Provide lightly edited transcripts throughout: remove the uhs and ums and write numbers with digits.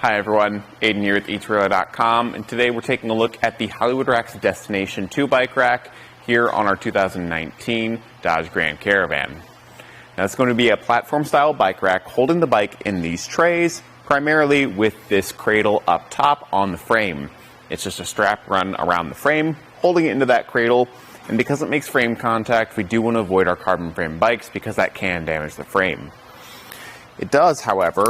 Hi everyone, Aiden here with etrailer.com, and today we're taking a look at the Hollywood Rack's Destination 2 bike rack here on our 2019 Dodge Grand Caravan. Now it's going to be a platform style bike rack holding the bike in these trays, primarily with this cradle up top on the frame. It's just a strap run around the frame, holding it into that cradle, and because it makes frame contact, we do want to avoid our carbon frame bikes because that can damage the frame. It does, however,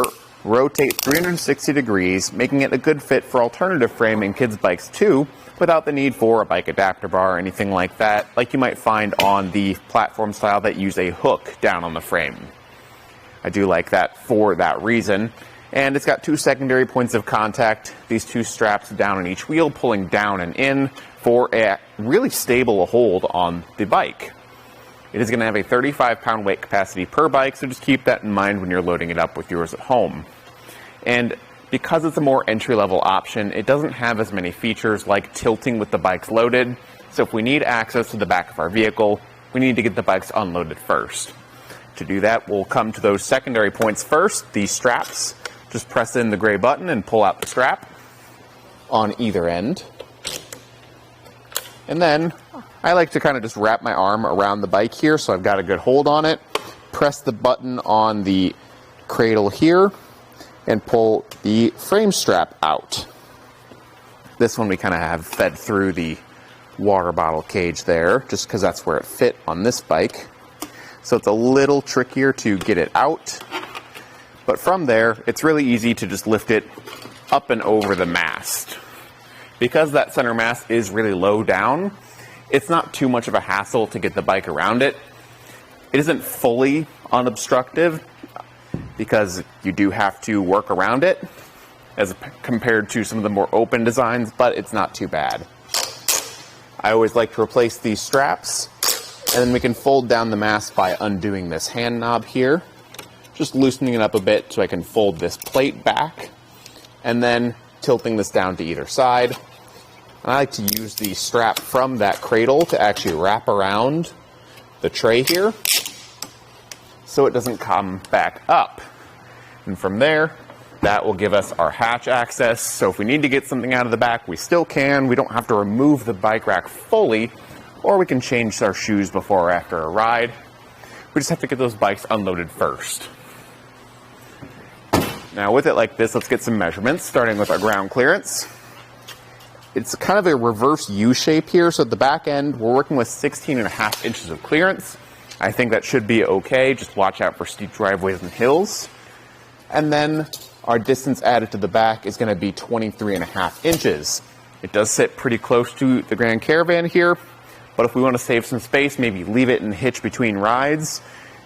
rotate 360 degrees, making it a good fit for alternative frame and kids' bikes too, without the need for a bike adapter bar or anything like that, like you might find on the platform style that use a hook down on the frame. I do like that for that reason. And it's got two secondary points of contact, these two straps down on each wheel, pulling down and in for a really stable hold on the bike. It is going to have a 35-pound weight capacity per bike, so just keep that in mind when you're loading it up with yours at home. And because it's a more entry-level option, it doesn't have as many features like tilting with the bikes loaded, so if we need access to the back of our vehicle, we need to get the bikes unloaded first. To do that, we'll come to those secondary points first, these straps. Just press in the gray button and pull out the strap on either end. And then I like to kind of just wrap my arm around the bike here so I've got a good hold on it. Press the button on the cradle here and pull the frame strap out. This one we kind of have fed through the water bottle cage there just because that's where it fit on this bike. So it's a little trickier to get it out. But from there, it's really easy to just lift it up and over the mast. Because that center mast is really low down, it's not too much of a hassle to get the bike around it. It isn't fully unobstructive because you do have to work around it as compared to some of the more open designs, but it's not too bad. I always like to replace these straps, and then we can fold down the mast by undoing this hand knob here, just loosening it up a bit so I can fold this plate back, and then tilting this down to either side. And I like to use the strap from that cradle to actually wrap around the tray here so it doesn't come back up. And from there, that will give us our hatch access. So if we need to get something out of the back, we still can. We don't have to remove the bike rack fully, or we can change our shoes before or after a ride. We just have to get those bikes unloaded first. Now with it like this, let's get some measurements, starting with our ground clearance. It's kind of a reverse U shape here, so at the back end, we're working with 16.5 inches of clearance. I think that should be okay, just watch out for steep driveways and hills. And then our distance added to the back is going to be 23.5 inches. It does sit pretty close to the Grand Caravan here, but if we want to save some space, maybe leave it and hitch between rides,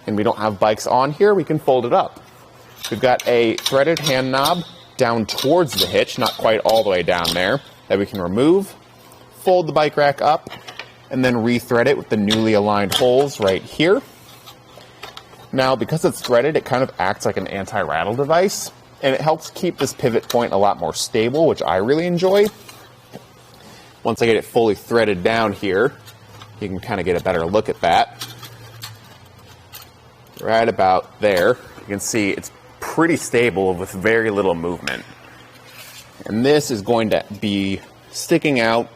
and we don't have bikes on here, we can fold it up. We've got a threaded hand knob down towards the hitch, not quite all the way down there, that we can remove, fold the bike rack up, and then re-thread it with the newly aligned holes right here. Now, because it's threaded, it kind of acts like an anti-rattle device, and it helps keep this pivot point a lot more stable, which I really enjoy. Once I get it fully threaded down here, you can kind of get a better look at that. Right about there, you can see it's pretty stable with very little movement. And this is going to be sticking out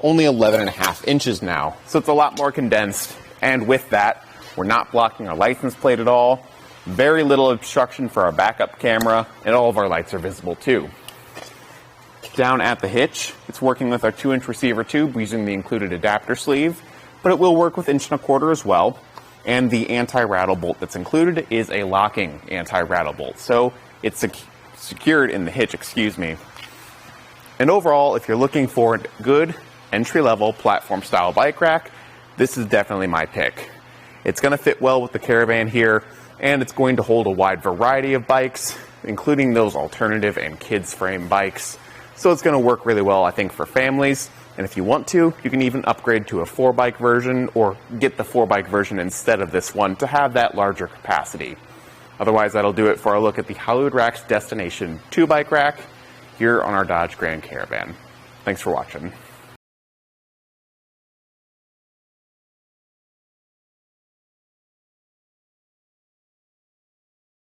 only 11.5 inches now. So it's a lot more condensed. And with that, we're not blocking our license plate at all. Very little obstruction for our backup camera, and all of our lights are visible too. Down at the hitch, it's working with our 2-inch receiver tube using the included adapter sleeve, but it will work with 1.25 as well. And the anti-rattle bolt that's included is a locking anti-rattle bolt. So it's secured in the hitch, And overall, if you're looking for a good entry-level platform-style bike rack, this is definitely my pick. It's going to fit well with the Caravan here, and it's going to hold a wide variety of bikes, including those alternative and kids frame bikes. So it's going to work really well, I think, for families. And if you want to, you can even upgrade to a 4-bike version or get the 4-bike version instead of this one to have that larger capacity. Otherwise, that'll do it for a look at the Hollywood Rack's Destination 2 bike rack here on our Dodge Grand Caravan. Thanks for watching.